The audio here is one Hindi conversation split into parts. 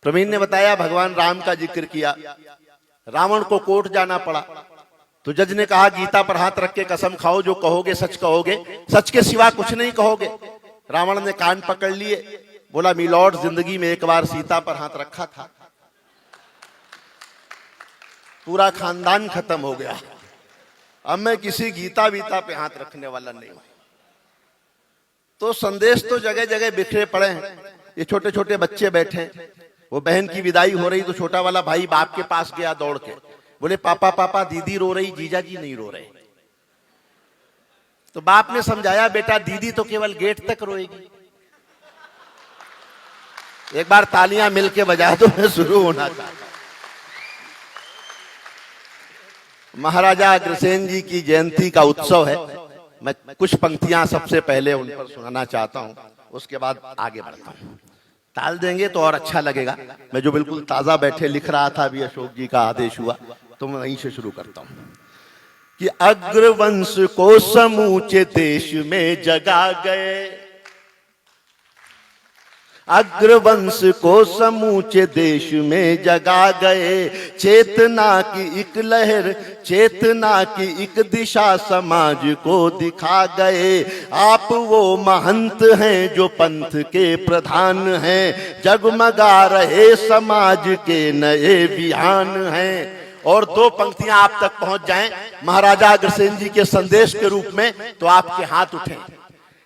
प्रवीण ने बताया भगवान राम का जिक्र किया, रावण को कोर्ट जाना पड़ा तो जज ने कहा गीता पर हाथ रख के कसम खाओ जो कहोगे सच कहोगे, सच के सिवा कुछ नहीं कहोगे। रावण ने कान पकड़ लिए, बोला मिलॉर्ड जिंदगी में एक बार सीता पर हाथ रखा था, पूरा खानदान खत्म हो गया, अब मैं किसी गीता वीता पे हाथ रखने वाला नहीं हूं। तो संदेश तो जगह जगह बिखरे पड़े हैं। ये छोटे छोटे बच्चे बैठे हैं, वो बहन की विदाई हो रही तो छोटा वाला भाई बाप के पास गया दौड़ के, बोले पापा पापा दीदी रो रही, जीजा जी नहीं रो रहे। तो बाप ने समझाया बेटा दीदी तो केवल गेट तक रोएगी, एक बार तालियां मिलके बजा दो, मैं शुरू होना चाहता। महाराजा अग्रसेन जी की जयंती का उत्सव है, मैं कुछ पंक्तियां सबसे पहले उन पर सुनाना चाहता हूं, उसके बाद आगे बढ़ता हूं। ताल देंगे तो और अच्छा लगेगा। मैं जो बिल्कुल ताजा बैठे लिख रहा था, अभी अशोक जी का आदेश हुआ तो मैं वहीं से शुरू करता हूं कि अग्रवंश को समूचे देश में जगा गए, अग्रवंश को समूचे देश में जगा गए, चेतना की एक लहर, चेतना की एक दिशा समाज को दिखा गए। आप वो महंत हैं जो पंथ के प्रधान हैं, जगमगा रहे समाज के नए विहान हैं। और दो पंक्तियां आप तक पहुंच जाएं महाराजा अग्रसेन जी के संदेश के रूप में तो आपके हाथ उठें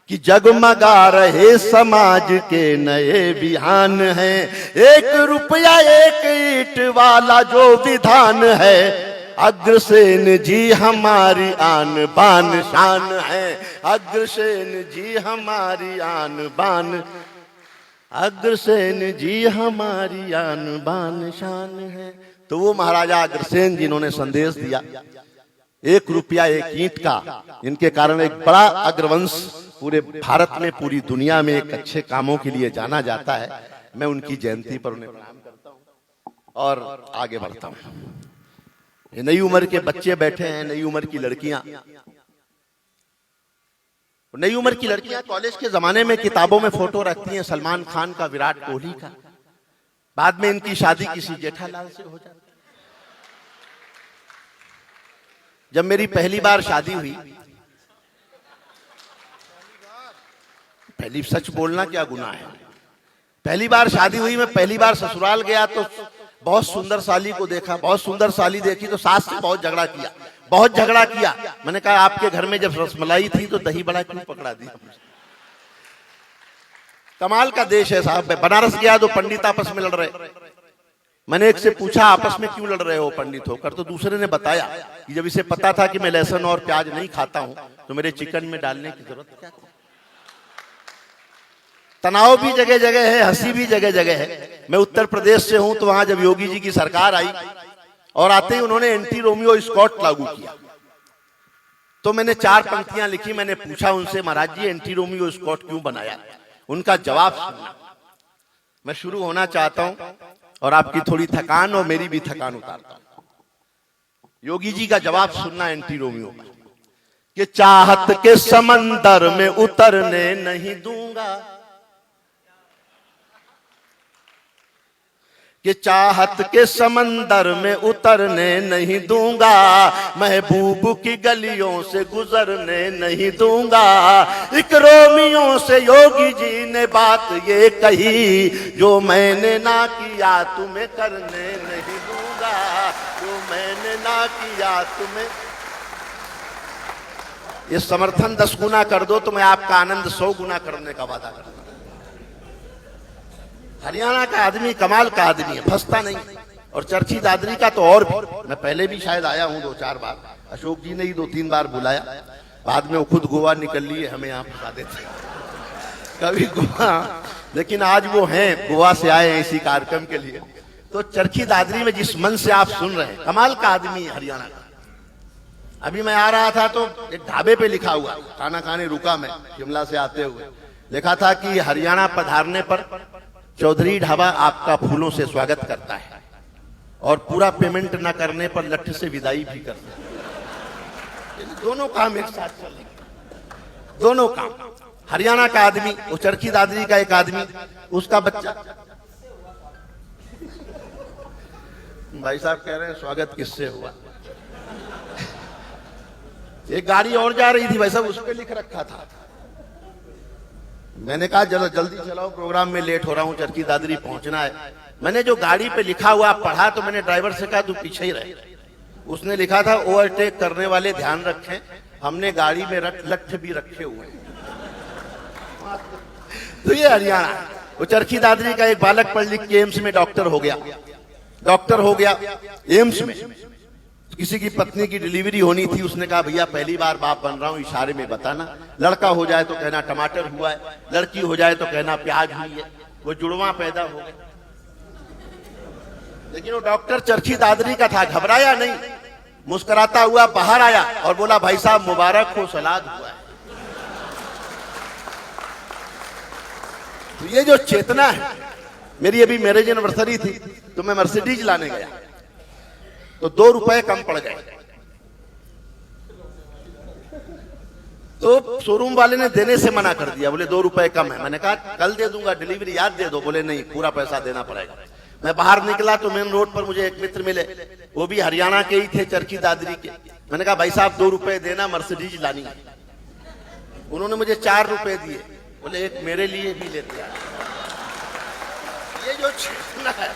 कि जगमगा रहे समाज के नए विहान हैं, एक रुपया एक ईंट वाला जो विधान है, अग्रसेन जी हमारी आन बान शान है, अग्रसेन जी हमारी आन बान, अग्रसेन जी हमारी आन बान शान है। तो वो महाराजा अग्रसेन जिन्होंने संदेश दिया, एक रुपया एक ईंट का, इनके कारण एक बड़ा अग्रवंश पूरे भारत में पूरी दुनिया में एक अच्छे कामों के लिए जाना जाता है। मैं उनकी जयंती पर उन्हें प्रणाम करता हूं और आगे बढ़ता हूं। ये नई उम्र के बच्चे बैठे हैं, नई उम्र की लड़कियां, नई उम्र की लड़कियां कॉलेज के जमाने में किताबों में फोटो रखती हैं सलमान खान का, विराट कोहली का, बाद में इनकी शादी किसी जेठालाल से हो जाती। जब मेरी पहली बार शादी हुई, पहली सच बोलना क्या गुनाह है, पहली बार शादी हुई, मैं पहली बार ससुराल गया तो बहुत सुंदर साली को देखा, बहुत सुंदर साली देखी तो सास से बहुत झगड़ा किया, बहुत झगड़ा किया। मैंने कहा आपके घर में जब रसमलाई थी तो दही बड़ा क्यों पकड़ा दिया। कमाल का देश है साहब। बनारस गया तो पंडित आपस में लड़ रहे, मैंने एक से पूछा आपस में क्यों लड़ रहे हो पंडित होकर, तो दूसरे ने बताया कि जब इसे पता था कि मैं लहसुन और प्याज नहीं खाता हूं तो मेरे चिकन में डालने की जरूरत क्या। तनाव भी जगह जगह है, हंसी भी जगह जगह है। मैं उत्तर प्रदेश से हूं तो वहां जब योगी जी की सरकार आई और आते ही उन्होंने एंटी रोमियो स्कॉट लागू किया, तो मैंने 4 पंक्तियां लिखी। मैंने पूछा उनसे महाराज जी एंटी रोमियो स्कॉट क्यों बनाया, उनका जवाब सुनना। मैं शुरू होना चाहता हूं और आपकी थोड़ी थकान और मेरी भी थकान उतारता हूं। योगी जी का जवाब सुनना एंटी रोमियो का कि चाहत के समंदर में उतरने नहीं दूंगा, कि चाहत के समंदर में उतरने नहीं दूंगा, महबूब की गलियों से गुजरने नहीं दूंगा। एक रोमियो से योगी जी ने बात ये कही, जो मैंने ना किया तुम्हें करने नहीं दूंगा, जो मैंने ना किया तुम्हें। ये समर्थन 10 गुना कर दो तो मैं आपका आनंद 100 गुना करने का वादा करता हूं। हरियाणा का आदमी कमाल का आदमी है, फंसता नहीं। और चरखी दादरी का तो और भी, मैं पहले भी शायद आया हूं 2-4 बार, अशोक जी ने ही 2-3 बार बुलाया, बाद में वो खुद गोवा निकल लिए, हमें यहाँ फंसा देते कभी गोवा, लेकिन आज वो हैं गोवा से आए हैं इसी कार्यक्रम के लिए। तो चरखी दादरी में जिस मन से आप सुन रहे हैं, कमाल का आदमी है हरियाणा का। अभी मैं आ रहा था तो एक ढाबे पे लिखा हुआ, खाना खाने रुका मैं शिमला से आते हुए, लिखा था कि हरियाणा पधारने पर चौधरी ढाबा आपका फूलों से स्वागत करता है और पूरा पेमेंट न करने पर लठ से विदाई भी करता है। दोनों काम एक साथ चलेंगे, दोनों काम। हरियाणा का आदमी, वो चरखी दादरी का एक आदमी, उसका बच्चा भाई साहब कह रहे हैं स्वागत किससे हुआ। एक गाड़ी और जा रही थी भाई साहब, उस पर लिख रखा था। मैंने कहा जल्दी चलाओ, प्रोग्राम में लेट हो रहा हूं, चरखी दादरी पहुंचना है। मैंने जो गाड़ी पे लिखा हुआ पढ़ा तो मैंने ड्राइवर से कहा तू पीछे ही रहे। उसने लिखा था ओवरटेक करने वाले ध्यान रखें, हमने गाड़ी में लठ भी रखे हुए हैं। तो ये हरियाणा, वो चरखी दादरी का एक बालक पढ़ लिख के एम्स में डॉक्टर हो गया एम्स में। किसी की पत्नी की डिलीवरी होनी थी, उसने कहा भैया पहली बार बाप बन रहा हूं, इशारे में बताना। लड़का हो जाए तो कहना टमाटर हुआ है, लड़की हो जाए तो कहना प्याज हुई है। वो जुड़वा पैदा हो गया। लेकिन वो डॉक्टर चरखी दादरी का था, घबराया नहीं, मुस्कुराता हुआ बाहर आया और बोला भाई साहब मुबारक हो, सलाद हुआ है। तो ये जो चेतना है, मेरी अभी मैरिज एनिवर्सरी थी तो मैं मर्सिडीज लाने गया तो 2 रुपए कम पड़ गए। तो शोरूम वाले ने देने से मना कर दिया, बोले 2 रुपए कम है। मैंने कहा कल दे दूंगा, डिलीवरी आज दे दो। बोले नहीं, पूरा पैसा देना पड़ेगा। मैं बाहर निकला तो मेन रोड पर मुझे एक मित्र मिले, वो भी हरियाणा के ही थे, चरखी दादरी के। मैंने कहा भाई साहब 2 रुपए देना, मर्सिडीज लानी है। उन्होंने मुझे 4 रुपए दिए, बोले एक मेरे लिए भी लेते आए। ये जो चेतना है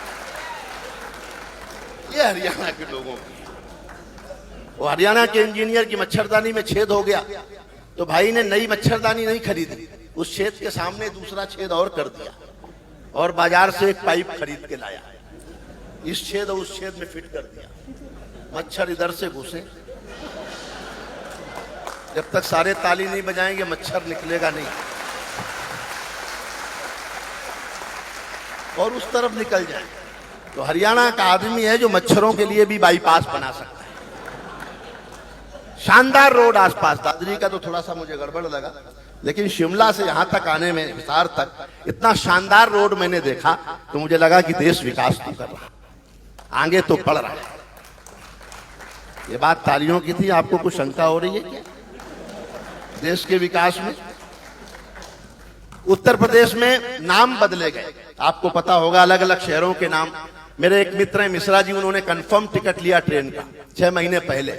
ये हरियाणा के लोगों की। वो हरियाणा के इंजीनियर की मच्छरदानी में छेद हो गया तो भाई ने नई मच्छरदानी नहीं खरीदी, उस छेद के सामने दूसरा छेद और कर दिया और बाजार से एक पाइप खरीद के लाया, इस छेद और उस छेद में फिट कर दिया। मच्छर इधर से घुसे, जब तक सारे ताली नहीं बजाएंगे मच्छर निकलेगा नहीं, और उस तरफ निकल जाए। तो हरियाणा का आदमी है जो मच्छरों के लिए भी बाईपास बना सकता है। शानदार रोड आसपास, दादरी का तो थोड़ा सा मुझे गड़बड़ लगा, लेकिन शिमला से यहां तक आने में, हिसार तक, इतना शानदार रोड मैंने देखा तो मुझे लगा कि देश विकास तो कर रहा, आगे तो बढ़ रहा है। ये बात तालियों की थी, आपको कुछ शंका हो रही है क्या देश के विकास में? उत्तर प्रदेश में नाम बदले गए, आपको पता होगा, अलग अलग शहरों के नाम। मेरे एक मित्र हैं मिश्रा जी, उन्होंने कंफर्म टिकट लिया ट्रेन का 6 महीने पहले।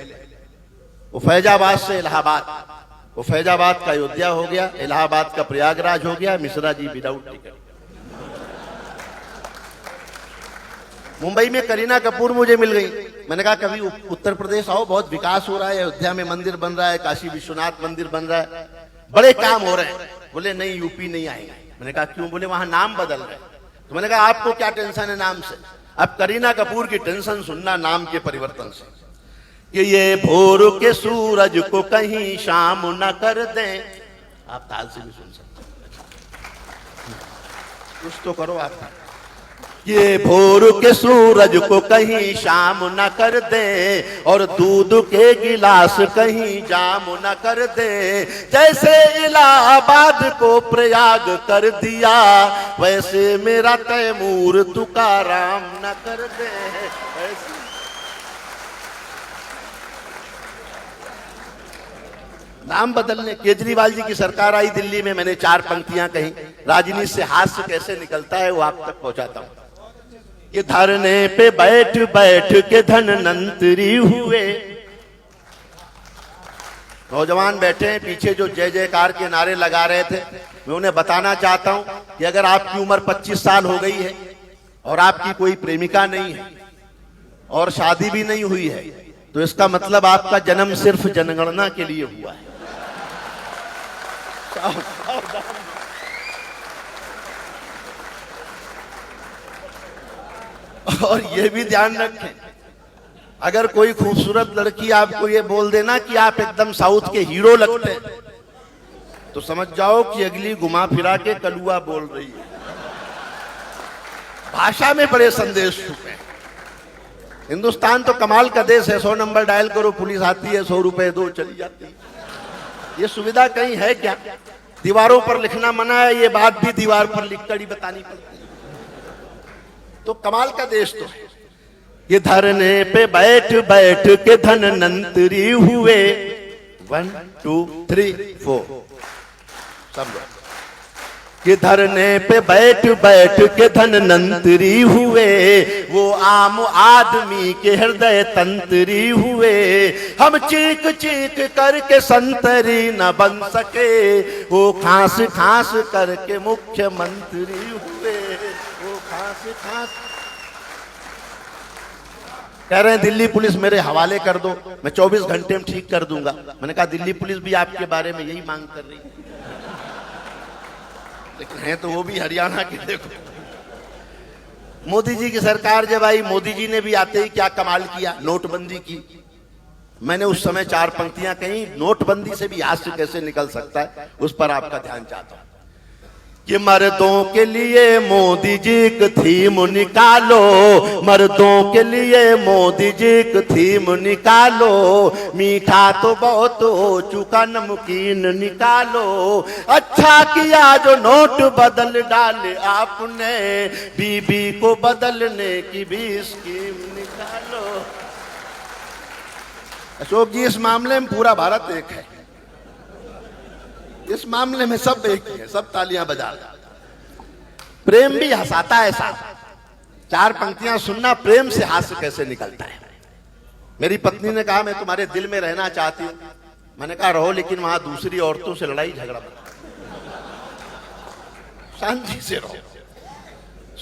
वो फैजाबाद से इलाहाबाद, वो फैजाबाद का अयोध्या हो गया, इलाहाबाद का प्रयागराज हो गया। Mishra ji without ticket. मुंबई में करीना कपूर मुझे मिल गई, मैंने कहा कभी उत्तर प्रदेश आओ, बहुत विकास हो रहा है, अयोध्या में मंदिर बन रहा है, काशी विश्वनाथ मंदिर बन रहा है, बड़े काम हो रहे हैं। बोले नहीं यूपी नहीं आएगा। मैंने कहा क्यों? बोले वहां नाम बदल रहे। तो मैंने कहा आपको क्या टेंशन है नाम से? अब करीना कपूर की टेंशन सुनना नाम के परिवर्तन से, कि ये भोर के सूरज को कहीं शाम न कर दें। आप ताल से भी सुन सकते हैं, कुछ तो करो आप। ये भोर के सूरज को कहीं शाम न कर दे और दूध के गिलास कहीं जाम न कर दे। जैसे इलाहाबाद को प्रयाग कर दिया, वैसे मेरा तैमूर तुकाराम न कर दे। नाम बदलने, केजरीवाल जी की सरकार आई दिल्ली में, मैंने 4 पंक्तियां कही, राजनीति से हास्य कैसे निकलता है वो आप तक पहुंचाता हूं। ये धरने पे बैठ बैठ के धनवंतरी हुए। नौजवान बैठे हैं पीछे जो जय जयकार के नारे लगा रहे थे, मैं उन्हें बताना चाहता हूं कि अगर आपकी उम्र 25 साल हो गई है और आपकी कोई प्रेमिका नहीं है और शादी भी नहीं हुई है, तो इसका मतलब आपका जन्म सिर्फ जनगणना के लिए हुआ है। और ये भी ध्यान रखें, अगर कोई खूबसूरत लड़की आपको ये बोल देना कि आप एकदम साउथ के हीरो लगते हैं, तो समझ जाओ कि अगली घुमा फिरा के कलुआ बोल रही है। भाषा में बड़े संदेश छुपे हैं। हिंदुस्तान तो कमाल का देश है, 100 नंबर डायल करो पुलिस आती है, 100 रुपए दो चली जाती है। ये सुविधा कहीं है क्या? दीवारों पर लिखना मना है, ये बात भी दीवार पर लिखकर ही बतानी पड़ती है। तो कमाल का देश तो है। ये धरने पे बैठ बैठ के धनवंतरी हुए। 1 2 3 4 सब लोग कि धरने पे बैठ बैठ के धनवंतरी हुए, वो आम आदमी के हृदय तंत्री हुए। हम चीख चीख करके संतरी न बन सके, वो खांस खांस करके मुख्यमंत्री हुए, वो खांस खांस। कह रहे हैं दिल्ली पुलिस मेरे हवाले कर दो, मैं 24 घंटे में ठीक कर दूंगा। मैंने कहा दिल्ली पुलिस भी आपके बारे में यही मांग कर रही है, लेकिन है तो वो भी हरियाणा के। देखो मोदी जी की सरकार जब आई, मोदी जी ने भी आते ही क्या कमाल किया, नोटबंदी की। मैंने उस समय 4 पंक्तियां कही, नोटबंदी से भी हास्य कैसे निकल सकता है, उस पर आपका ध्यान चाहता हूं। कि मर्दों के लिए मोदी जी की थीम निकालो, मर्दों के लिए मोदी जी की थीम निकालो, मीठा तो बहुत हो चुका नमकीन निकालो। अच्छा किया जो नोट बदल डाले आपने, बीबी को बदलने की भी स्कीम निकालो। अशोक जी इस मामले में पूरा भारत एक है, इस मामले में सब एक ही है, सब तालियां बजा रहे। प्रेम भी हंसाता है साहब, 4 पंक्तियां सुनना, प्रेम से हास्य कैसे निकलता है। मेरी पत्नी ने कहा मैं तुम्हारे दिल में रहना चाहती हूं। मैंने कहा रहो, लेकिन वहां दूसरी औरतों से लड़ाई झगड़ा मत, शांति से रहो।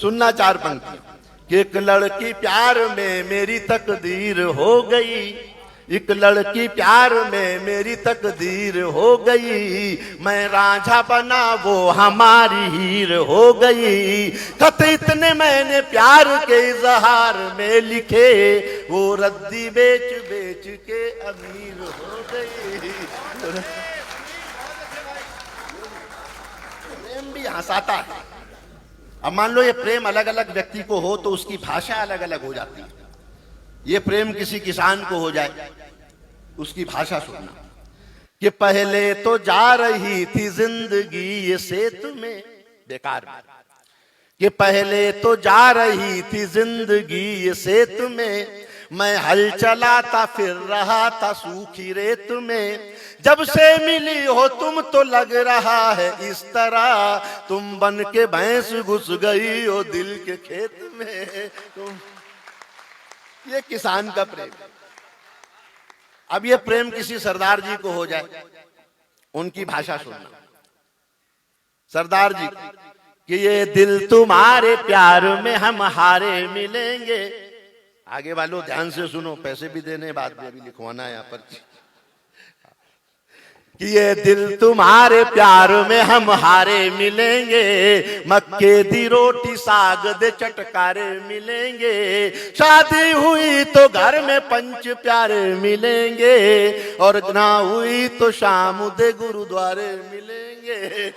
सुनना 4 पंक्ति। एक लड़की प्यार में मेरी तकदीर हो गई, एक लड़की प्यार में मेरी तकदीर हो गई, मैं रांझा बना वो हमारी हीर हो गई। खत इतने मैंने प्यार के इजहार में लिखे, वो रद्दी बेच बेच के अमीर हो गई। प्रेम भी हंसाता है। अब मान लो ये प्रेम अलग अलग व्यक्ति को हो तो उसकी भाषा अलग अलग हो जाती है। ये प्रेम किसी किसान को हो जाए, उसकी भाषा सुनना। कि पहले तो जा रही थी जिंदगी ये सेतु में, बेकार में। कि पहले तो जा रही थी जिंदगी ये सेतु में, मैं हल चलाता फिर रहा था सूखी रेत में। जब से मिली हो तुम तो लग रहा है इस तरह, तुम बन के भैंस घुस गई हो दिल के खेत में। तुम, ये किसान का प्रेम। अब ये प्रेम किसी सरदार जी को हो जाए, उनकी भाषा सुनना। सरदार जी कि ये दिल तुम्हारे प्यार में हम हारे मिलेंगे। आगे वालों ध्यान से सुनो, पैसे भी देने बाद में, अभी लिखवाना है यहाँ पर। कि ये दिल तुम्हारे प्यार में हम हारे मिलेंगे, मक्के दी रोटी साग दे चटकारे मिलेंगे। शादी हुई तो घर में पंच प्यारे मिलेंगे, और ना हुई तो शाम दे गुरुद्वारे मिलेंगे।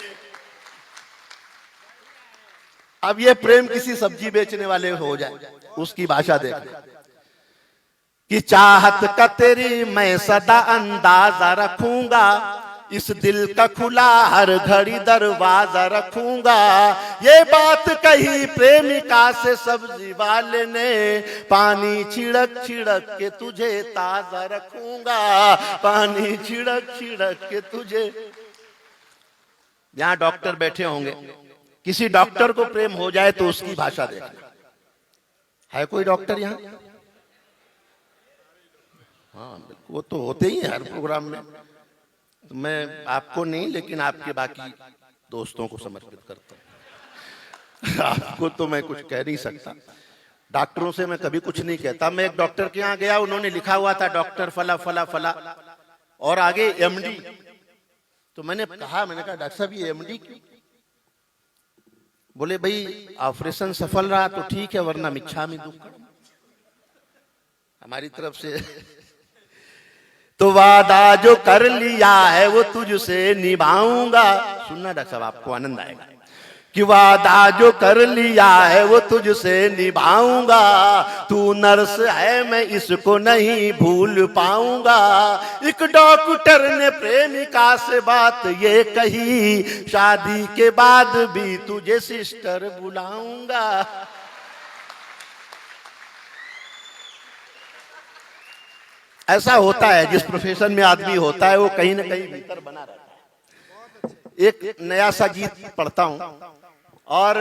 अब ये प्रेम किसी सब्जी बेचने वाले हो जाए, उसकी भाषा देखो। कि चाहत का तेरी मैं सदा अंदाजा रखूंगा, इस दिल का खुला हर घड़ी दरवाजा रखूंगा। ये बात कही प्रेमिका से सब्जी वाले ने, पानी छिड़क छिड़क के तुझे ताजा रखूंगा, पानी छिड़क छिड़क के तुझे। यहां डॉक्टर बैठे होंगे, किसी डॉक्टर को प्रेम हो जाए तो उसकी भाषा देखना। है कोई डॉक्टर यहाँ? हाँ, वो तो होते ही हैं हर प्रोग्राम में। तो मैं आपको नहीं, लेकिन आपके बाकी दोस्तों को समर्पित करता हूँ। आपको तो मैं कुछ कह नहीं सकता, डॉक्टरों से मैं कभी कुछ नहीं कहता। मैं एक डॉक्टर के यहाँ गया, उन्होंने लिखा हुआ था डॉक्टर फला फला फला और आगे एमडी। तो मैंने कहा डॉक्टर साहब ये एमडी क्यों? बोले भाई ऑपरेशन सफल रहा तो ठीक है, वरना मिच्छामि दुक्कड़म, हमारी तरफ से। तो वादा जो कर लिया है वो तुझसे निभाऊंगा। सुनना डॉक्टर साहब, आपको आनंद आएगा। कि वादा जो कर लिया है वो तुझसे निभाऊंगा, तू नर्स है मैं इसको नहीं भूल पाऊंगा। एक डॉक्टर ने प्रेमिका से बात ये कही, शादी के बाद भी तुझे सिस्टर बुलाऊंगा। ऐसा होता है, जिस प्रोफेशन में आदमी होता है वो कहीं ना कहीं भीतर बना रहता है। एक नया सा गीत पढ़ता हूं और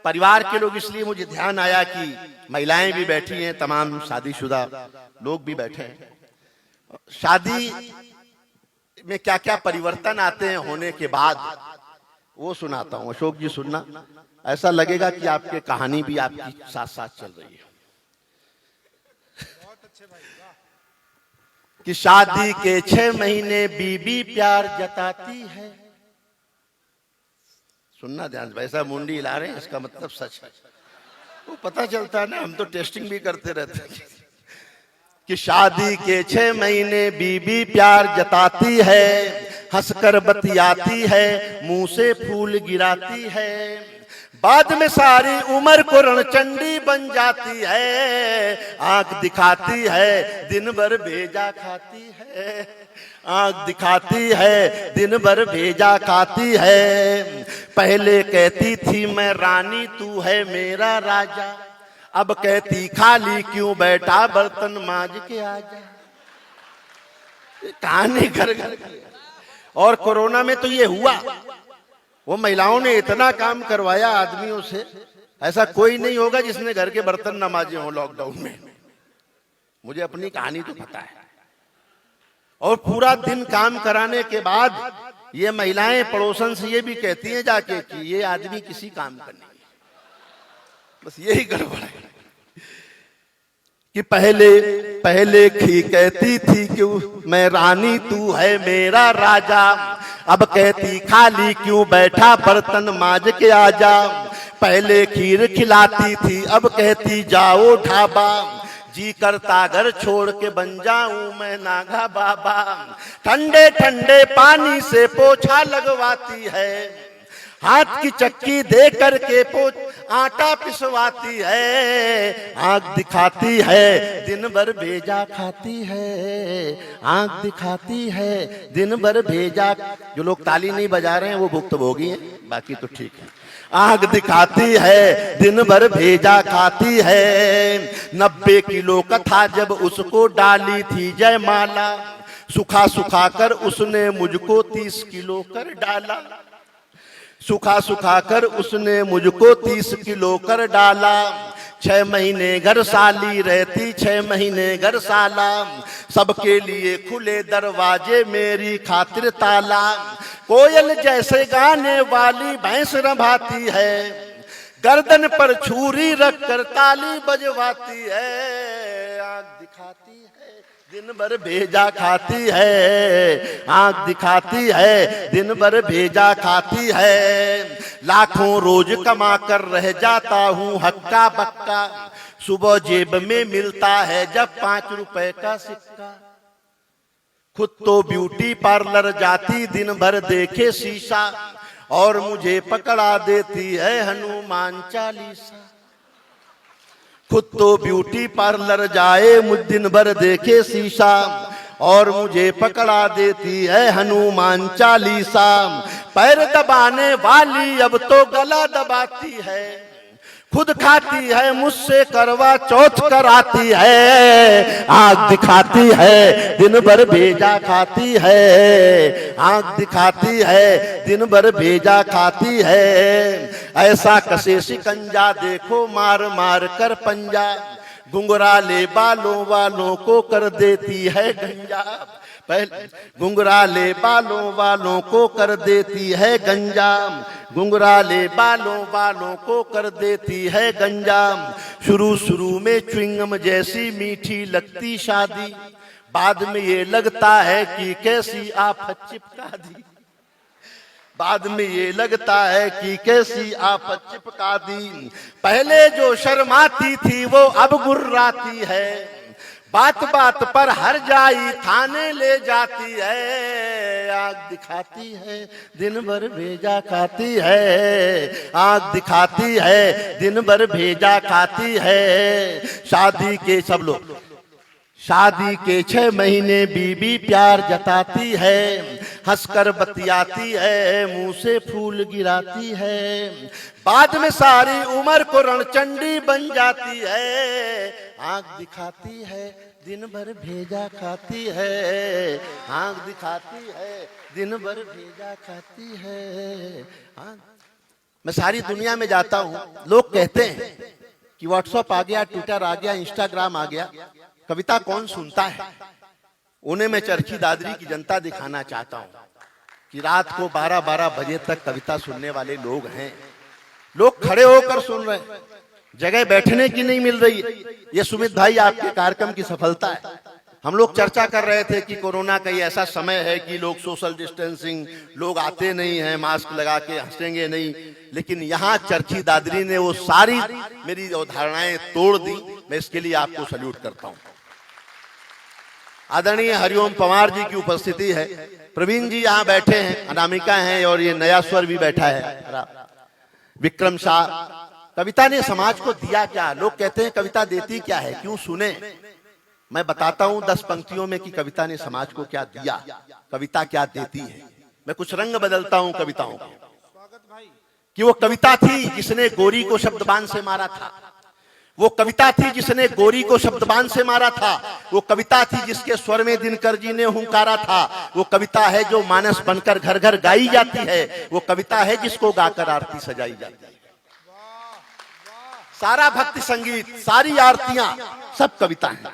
परिवार के लोग, इसलिए मुझे ध्यान आया कि महिलाएं भी बैठी हैं, तमाम शादीशुदा लोग भी बैठे हैं। शादी में क्या क्या परिवर्तन आते हैं होने के बाद, वो सुनाता हूं। अशोक जी सुनना, ऐसा लगेगा कि आपके कहानी भी आपकी साथ साथ चल रही है। कि शादी के 6 महीने बीबी प्यार जताती है। सुनना ध्यान से, वैसा मुंडी हिला रहे हैं, इसका मतलब सच है। वो पता चलता है ना, हम तो टेस्टिंग भी करते रहते हैं। कि शादी के 6 महीने बीबी प्यार जताती है, हंसकर बतियाती है, मुंह से फूल गिराती है, बाद में सारी उम्र को रणचंडी बन जाती है। आंख दिखाती है, दिन भर भेजा खाती है। आंख दिखाती है, दिन भर भेजा खाती है। पहले कहती थी मैं रानी, तू है मेरा राजा, अब कहती खाली क्यों बैठा, बर्तन मांज के आजा। कहानी घर घर की। और कोरोना में तो ये हुआ, वो महिलाओं ने इतना काम करवाया आदमियों से, ऐसा कोई नहीं होगा जिसने घर के बर्तन न मांजे हो लॉकडाउन में। मुझे अपनी कहानी तो पता है। और पूरा दिन काम कराने के बाद ये महिलाएं पड़ोसन से ये भी कहती हैं जाके कि ये आदमी किसी काम का नहीं। बस यही गड़बड़ है कि पहले कहती थी कि मैं रानी, तू है मेरा राजा, अब कहती खाली क्यों बैठा, बर्तन मांज के आजा। पहले खीर खिलाती थी, अब कहती जाओ ढाबा, जी करता घर छोड़ के बन जाऊं मैं नागा बाबा। ठंडे ठंडे पानी से पोछा लगवाती है, हाथ की चक्की दे करके आटा पिसवाती है। आंख दिखाती है, दिन भर भेजा खाती है। आंख दिखाती है, दिन भर भेजा। जो लोग ताली नहीं बजा रहे हैं वो भुक्तभोगी हैं, बाकी तो ठीक है। आंख दिखाती है, दिन भर भेजा खाती है। 90 किलो का था जब उसको डाली थी जयमाला, सुखा सुखा कर उसने मुझको 30 किलो कर डाला। सुखा सुखा कर उसने मुझको 30 किलो कर डाला। 6 महीने घर साली रहती, 6 महीने घर साला, सबके लिए खुले दरवाजे, मेरी खातिर ताला। कोयल जैसे गाने वाली भैंस रंभाती है, गर्दन पर छुरी रख कर ताली बजवाती है। आंख दिखाती है, दिन भर भेजा खाती है। आंख दिखाती है, दिन भर भेजा खाती है। लाखों रोज कमा कर रह जाता हूँ हक्का बक्का, सुबह जेब में मिलता है जब 5 रुपए का सिक्का। खुद तो ब्यूटी पार्लर जाती, दिन भर देखे शीशा, और मुझे पकड़ा देती है हनुमान चालीसा। खुद तो ब्यूटी पार्लर जाए, मुझ दिन भर देखे शीशा, और मुझे पकड़ा देती है हनुमान चालीसा। पैर दबाने वाली अब तो गला दबाती है, खुद खाती है मुझसे करवा चौथ कराती है। आंख दिखाती है, दिन भर भेजा खाती है। आंख दिखाती है, दिन भर भेजा खाती है। ऐसा कसे शिकंजा देखो मार मार कर पंजा, घुंघराले बालों वालों को कर देती है गंजा। पहले घुंघराले बालों वालों को कर देती है गंजा, घुंघराले बालों वालों को कर देती है गंजा। शुरू में च्युइंगम जैसी मीठी लगती शादी, बाद में ये लगता है कि कैसी आफत चिपका दी। बाद में ये लगता है कि कैसी आफत चिपका दी। पहले जो शर्माती थी वो अब गुर्राती है, बात बात पर हर जाई थाने ले जाती है। आंख दिखाती है, दिन भर भेजा खाती है। आंख दिखाती है, दिन भर भेजा खाती है। शादी के सब लोग, शादी के 6 महीने बीबी प्यार जताती है, हंसकर बतियाती है, मुंह से फूल गिराती है, बाद में सारी उम्र को रणचंडी बन जाती है। आंख दिखाती है, दिन भर भेजा खाती है, आंख दिखाती है, दिन भर भेजा खाती है। हाँ, मैं सारी दुनिया में जाता हूँ, लोग कहते हैं कि व्हाट्सएप आ गया, ट्विटर आ गया, इंस्टाग्राम आ गया, कविता कौन सुनता है। उन्हें मैं चरखी दादरी की जनता दिखाना चाहता हूँ कि रात को 12-12 बजे तक कविता सुनने वाले लोग हैं। लोग खड़े होकर सुन रहे हैं, जगह बैठने की नहीं मिल रही है। ये सुमित भाई आपके कार्यक्रम की सफलता है। हम लोग चर्चा कर रहे थे कि कोरोना का ये ऐसा समय है कि लोग सोशल डिस्टेंसिंग, लोग आते नहीं हैं, मास्क लगा के हंसेंगे नहीं, लेकिन यहाँ चरखी दादरी ने वो सारी मेरी अवधारणाएं तोड़ दी। मैं इसके लिए आपको सल्यूट करता हूँ। आदरणीय हरिओम पवार जी की उपस्थिति है, प्रवीण जी यहाँ बैठे हैं, अनामिका हैं, और ये नया स्वर भी बैठा है, विक्रम शाह। कविता ने समाज को दिया क्या? लोग कहते हैं कविता देती क्या है, क्यों सुने। मैं बताता हूं 10 पंक्तियों में कि कविता ने समाज को क्या दिया, कविता क्या देती है। मैं कुछ रंग बदलता हूं कविताओं के, कि वो कविता थी जिसने गोरी को शब्दबान से मारा था, वो कविता थी जिसने गोरी को शब्दबान से मारा था, वो कविता थी जिसके स्वर में दिनकर जी ने हुंकारा था, वो कविता है जो मानस बनकर घर घर गाई जाती है, वो कविता है जिसको गाकर आरती सजाई जाती है। सारा भक्ति संगीत, सारी आरतियां सब कविता है।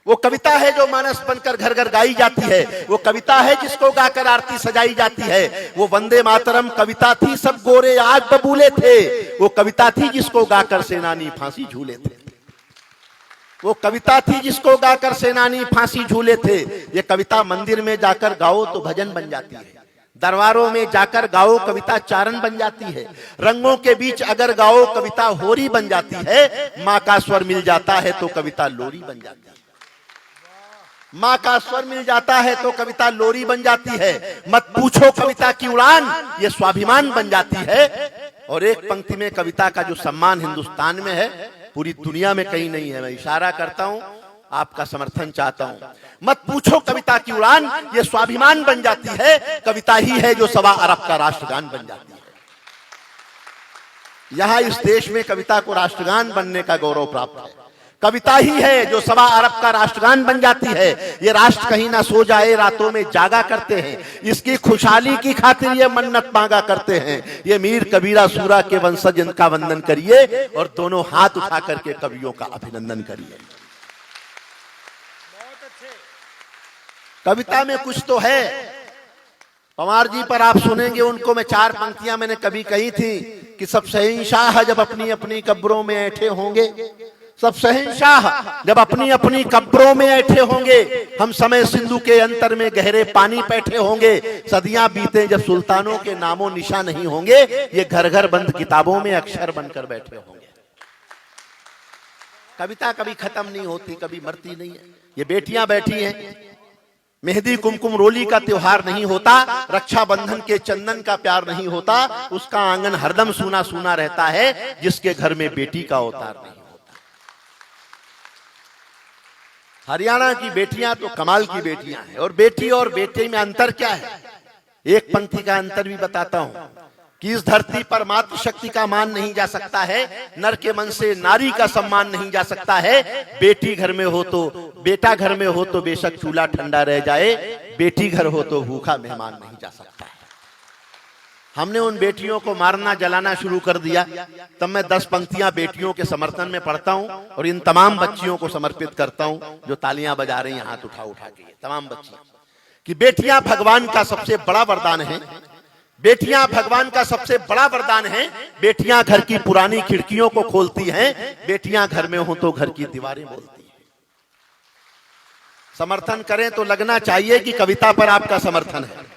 वो कविता है जो मानस बनकर घर घर गाई जाती है, वो कविता है जिसको गाकर आरती सजाई जाती है। वो वंदे मातरम कविता थी, सब गोरे आग बबूले थे, वो कविता थी जिसको गाकर सेनानी फांसी झूले थे। वो कविता थी जिसको गाकर सेनानी फांसी झूले थे। ये कविता मंदिर में जाकर गाओ तो भजन बन जाती है, दरबारों में जाकर गाओ कविता चारण बन जाती है, रंगों के बीच अगर गाओ कविता होरी बन जाती है, माँ का स्वर मिल जाता है तो कविता लोरी बन जाती है। माँ का स्वर मिल जाता है तो कविता लोरी बन जाती है। मत पूछो कविता की उड़ान, ये स्वाभिमान बन जाती है। और एक पंक्ति में कविता का जो सम्मान हिंदुस्तान में है, पूरी दुनिया में कहीं नहीं है। मैं इशारा करता हूं, आपका समर्थन चाहता हूं। मत पूछो कविता की उड़ान, ये स्वाभिमान बन जाती है। कविता ही है जो 1.25 अरब का राष्ट्रगान बन जाती है। यहां इस देश में कविता को राष्ट्रगान बनने का गौरव प्राप्त है। कविता ही है जो 1.25 अरब का राष्ट्रगान बन जाती है। ये राष्ट्र कहीं ना सो जाए, रातों में जागा करते हैं, इसकी खुशहाली की खातिर ये मन्नत मांगा करते हैं। ये मीर कबीरा सूरा के वंशज, इनका वंदन करिए और दोनों हाथ उठा करके कवियों का अभिनंदन करिए। कविता में कुछ तो है। पवार जी पर आप सुनेंगे, उनको मैं 4 पंक्तियां मैंने कभी कही थी कि सब शहंशाह जब अपनी अपनी कब्रों में ऐठे होंगे, सब शहंशाह जब अपनी अपनी कब्रों में ऐठे होंगे, हम समय सिंधु के अंतर में गहरे पानी बैठे होंगे, सदियां बीते जब सुल्तानों के नामों निशा नहीं होंगे, ये घर घर बंद किताबों में अक्षर बनकर बैठे होंगे। कविता कभी खत्म नहीं होती, कभी मरती नहीं है। ये बेटियां बैठी हैं, मेहंदी कुमकुम रोली का त्योहार नहीं होता, रक्षाबंधन के चंदन का प्यार नहीं होता, उसका आंगन हरदम सूना सूना रहता है जिसके घर में बेटी का अवतार नहीं होता। हरियाणा की बेटियां तो कमाल की बेटियां हैं। और बेटी और बेटे में अंतर क्या है, एक पंक्ति का अंतर भी बताता हूं कि इस धरती पर मातृशक्ति का मान नहीं जा सकता है, नर के मन से नारी का सम्मान नहीं जा सकता है। बेटी घर में हो तो, बेटा घर में हो तो बेशक चूल्हा ठंडा रह जाए, बेटी घर हो तो भूखा मेहमान नहीं जा सकता है। हमने उन बेटियों को मारना जलाना शुरू कर दिया, तब मैं 10 पंक्तियां बेटियों के समर्थन में पढ़ता हूं और इन तमाम बच्चियों को समर्पित करता हूं जो तालियां बजा रही हैं हाथ उठा उठा के, तमाम बच्चियां, कि बेटियां भगवान का सबसे बड़ा वरदान है। बेटियां भगवान का सबसे बड़ा वरदान है। बेटियां घर की पुरानी खिड़कियों को खोलती हैं, बेटियां घर में हो तो घर की दीवारें बोलती हैं। समर्थन करें तो लगना चाहिए कि कविता पर आपका समर्थन है,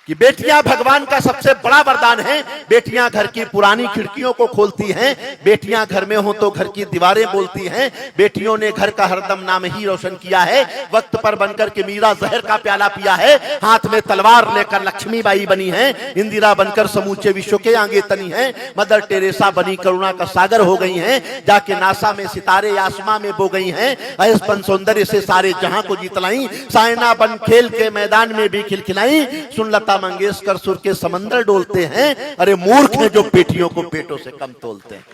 कि बेटियां भगवान का सबसे बड़ा वरदान है। बेटियां घर की पुरानी खिड़कियों को खोलती हैं, बेटियां घर में हो तो घर की दीवारें बोलती हैं। बेटियों ने घर का हरदम नाम ही रोशन किया है, वक्त पर बनकर के मीरा जहर का प्याला पिया है, हाथ में तलवार लेकर लक्ष्मीबाई बनी है, इंदिरा बनकर समूचे विश्व के आगे तनी है, मदर टेरेसा बनी करुणा का सागर हो गई हैं, जाके नासा में सितारे आसमां में बो गई हैं, ऐसपन सौंदर्य से सारे जहां को जीतलाई, सायना बन खेल के मैदान में भी खिलखिलाई, सुन लता मंगेशकर सुर के समंदर डोलते हैं, अरे मूर्ख हैं जो बेटियों को पेटों से कम तोलते हैं।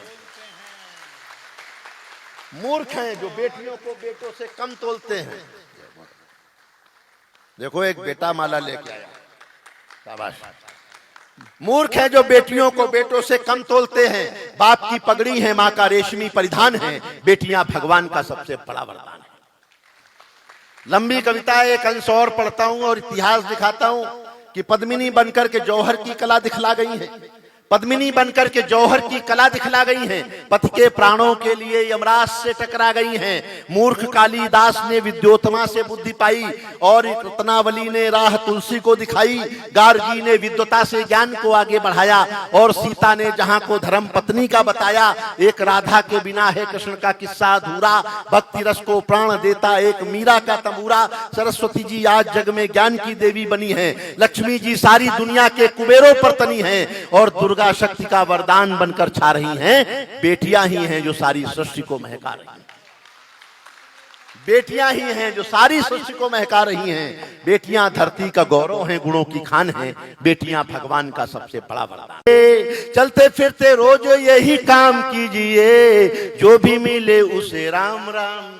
मूर्ख हैं जो बेटियों को बेटों से कम तोलते हैं। देखो एक बेटा माला लेके आया, शाबाश। मूर्ख हैं जो बेटियों को बेटों से कम तोलते हैं। बाप की पगड़ी है, माँ का रेशमी परिधान है, बेटियां भगवान का सबसे बड़ा वरदान है। लंबी कविता एक अंश और पढ़ता हूं और इतिहास दिखाता हूं कि पद्मिनी बनकर के जौहर की कला दिखला गई है। पद्मिनी बनकर के जौहर की कला दिखला गई हैं। पति के प्राणों के लिए यमराज से टकरा गई हैं। मूर्ख कालिदास ने विद्योत्तमा से बुद्धि पाई और रत्नावली ने राह तुलसी को दिखाई। गार्गी ने विद्वता से ज्ञान को आगे बढ़ाया और सीता ने जहां को धर्म पत्नी का बताया। एक राधा के बिना है कृष्ण का किस्सा अधूरा, भक्ति रस को प्राण देता एक मीरा का तंबूरा। सरस्वती जी आज जग में ज्ञान की देवी बनी है। लक्ष्मी जी सारी दुनिया के कुबेरों पर तनी है और दुर्गा शक्ति का वरदान बनकर छा रही हैं। बेटियां ही हैं जो सारी सृष्टि को महका रही हैं। बेटियां ही हैं जो सारी सृष्टि को महका रही हैं। बेटियां धरती का गौरव हैं, गुणों की खान हैं। बेटियां भगवान का सबसे बड़ा वरदान। चलते फिरते रोज यही काम कीजिए, जो भी मिले उसे राम राम।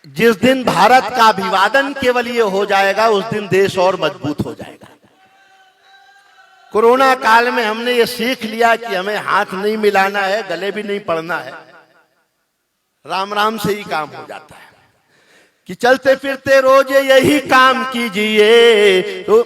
जिस दिन भारत का अभिवादन केवल ये हो जाएगा, उस दिन देश और मजबूत हो जाएगा। कोरोना काल में हमने ये सीख लिया कि हमें हाथ नहीं मिलाना है, गले भी नहीं पड़ना है, राम राम से ही काम हो जाता है। कि चलते फिरते रोज यही काम कीजिए, तो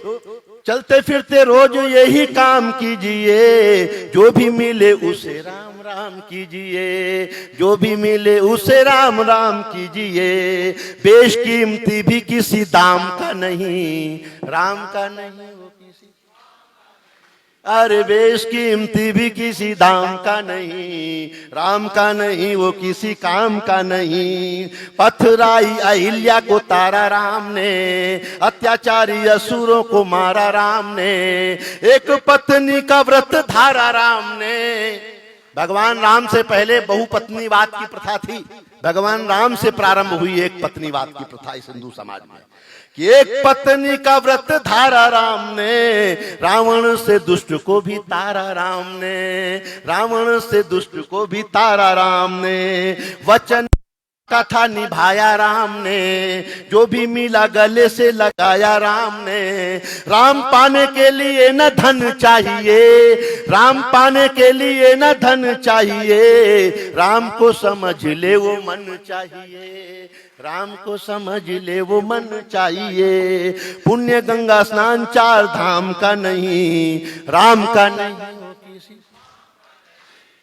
चलते फिरते रोज यही काम कीजिए, जो भी मिले उसे राम राम कीजिए, जो भी मिले उसे राम राम कीजिए। बेशकीमती भी किसी दाम का नहीं, राम का नहीं वो किसी, अरे बेशकीमती भी किसी दाम का नहीं, राम का नहीं वो किसी काम का नहीं। पथराई अहिल्या को तारा राम ने, अत्याचारी असुरों को मारा राम ने, एक पत्नी का व्रत धारा राम ने। भगवान राम से पहले बहुपत्नीवाद की प्रथा थी। भगवान राम से प्रारंभ हुई एक पत्नीवाद की प्रथा इस हिंदू समाज में कि एक पत्नी का व्रत धारा राम ने। रावण से दुष्ट को भी तारा राम ने, रावण से दुष्ट को भी तारा राम ने। वचन का था निभाया राम ने, जो भी मिला गले से लगाया राम ने। राम पाने के लिए न धन चाहिए, राम पाने के लिए न धन चाहिए, राम को समझ ले वो मन चाहिए, राम को समझ ले वो मन चाहिए। पुण्य गंगा स्नान चार धाम का नहीं, राम का नहीं वो किसी,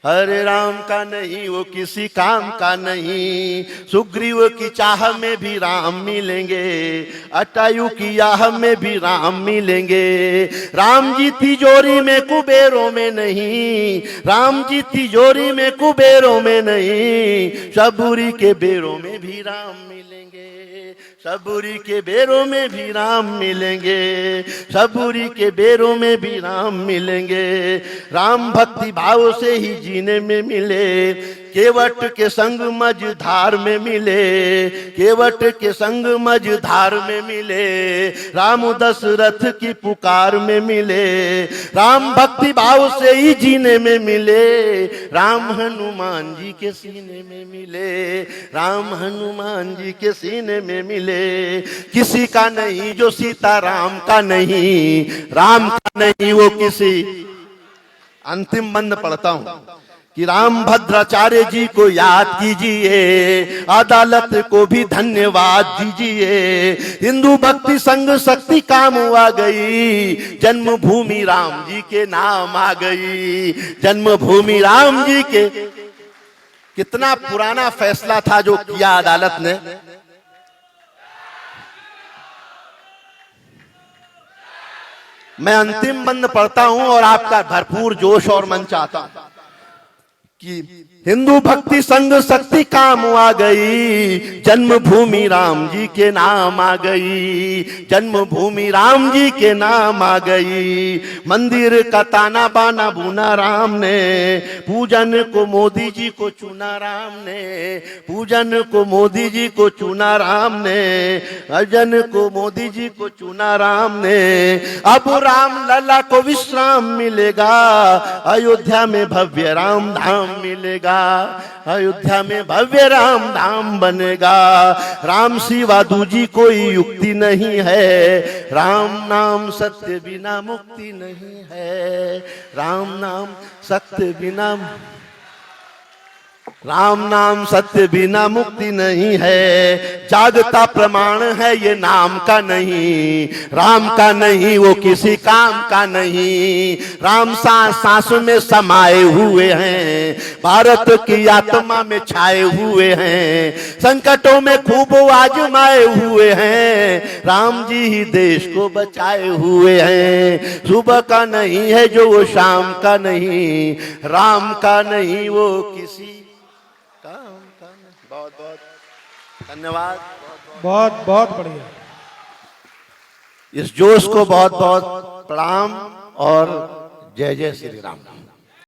हरे राम का नहीं वो किसी काम का नहीं। सुग्रीव की चाह में भी राम मिलेंगे, अटायु की आह में भी राम मिलेंगे। राम जी तिजोरी में कुबेरों में नहीं, राम जी तिजोरी में कुबेरों में नहीं। सबूरी के बेरों में भी राम मिलेंगे, सबूरी के बेरों में भी राम मिलेंगे, सबूरी के बेरों में भी राम मिलेंगे। राम भक्ति भाव से ही जीने में मिले, केवट के संग मझधार में मिले, केवट के संग मझधार में मिले। राम दशरथ की पुकार में मिले, राम भक्ति भाव से ही जीने में मिले। राम हनुमान जी के सीने में मिले, राम हनुमान जी के सीने में मिले। किसी का नहीं जो सीता राम का नहीं, राम का नहीं वो किसी। अंतिम बंद पढ़ता हूं कि राम भद्राचार्य जी को याद कीजिए, अदालत को भी धन्यवाद दीजिए। हिंदू भक्ति संग शक्ति काम आ गई, जन्मभूमि राम जी के नाम आ गई, जन्मभूमि राम जी के। कितना पुराना फैसला था जो किया अदालत ने। मैं अंतिम बंद पढ़ता हूं और आपका भरपूर जोश और मन चाहता हूं कि हिंदू भक्ति संग शक्ति काम आ गई, जन्मभूमि राम जी के नाम आ गई, जन्मभूमि राम जी के नाम आ गई। मंदिर का ताना बाना बुना राम ने, पूजन को मोदी जी को चुना राम ने, पूजन को मोदी जी को चुना राम ने, भजन को मोदी जी को चुना राम ने। अब राम लला को विश्राम मिलेगा, अयोध्या में भव्य राम धाम मिलेगा, अयोध्या में भव्य राम धाम बनेगा। राम सिवा दूजी कोई युक्ति नहीं है, राम नाम सत्य बिना मुक्ति नहीं है, राम नाम सत्य बिना, राम नाम सत्य बिना मुक्ति नहीं है। जागता प्रमाण है ये नाम का नहीं, राम का नहीं वो किसी काम का नहीं। राम सांस सांस में समाये हुए हैं, भारत की आत्मा में छाए हुए हैं, संकटों में खूब आजमाए हुए हैं, राम जी ही देश को बचाए हुए हैं। सुबह का नहीं है जो वो शाम का नहीं, राम का नहीं वो किसी बहुत बहुत धन्यवाद। बहुत बहुत बढ़िया। इस जोश को बहुत बहुत प्रणाम और जय जय श्री राम।